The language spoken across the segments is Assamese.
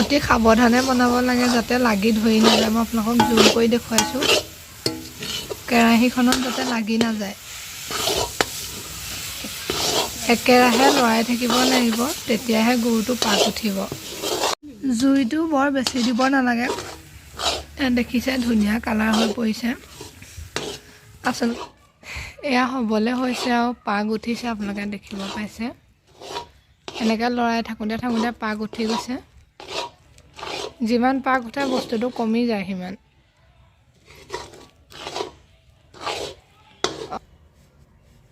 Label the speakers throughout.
Speaker 1: অতি সাৱধানে বনাব লাগে যাতে লাগি ধৰি নাযায়। মই আপোনালোকক জুম কৰি দেখুৱাইছোঁ, কেৰাহীখনত যাতে লাগি নাযায়। একেৰাহে লৰাই থাকিব লাগিব, তেতিয়াহে গুৰটো পাক উঠিব। জুইটো বৰ বেছি দিব নালাগে। দেখিছে ধুনীয়া কালাৰ হৈ পৰিছে। আচলতে এয়া হ'বলৈ হৈছে আৰু পাক উঠিছে, আপোনালোকে দেখিব পাইছে। এনেকৈ লৰাই থাকোঁতে থাকোঁতে পাক উঠি গৈছে। যিমান পাক উঠে বস্তুটো কমি যায় সিমান।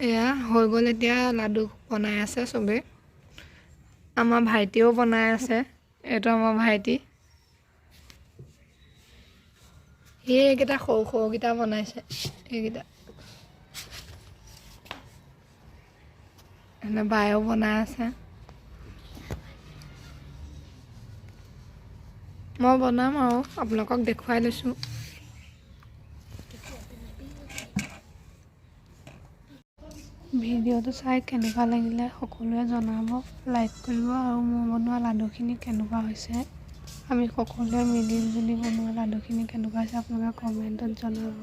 Speaker 1: এয়া হৈ গ'ল। এতিয়া লাডু বনাই আছে চবেই। আমাৰ ভাইটিয়েও বনাই আছে। এইটো আমাৰ ভাইটি, সি এইকেইটা সৰু সৰুকেইটা বনাইছে। এইকেইটা এনে বায়েও বনাই আছে। মই বনাম আৰু আপোনালোকক দেখুৱাই লৈছোঁ। ভিডিঅ'টো চাই কেনেকুৱা লাগিলে সকলোৱে জনাব, লাইক কৰিব। আৰু মোৰ বনোৱা লাডুখিনি কেনেকুৱা হৈছে, আমি সকলোৱে মিলি জুলি বনোৱা লাডুখিনি কেনেকুৱা হৈছে আপোনালোকে কমেণ্টত জনাব।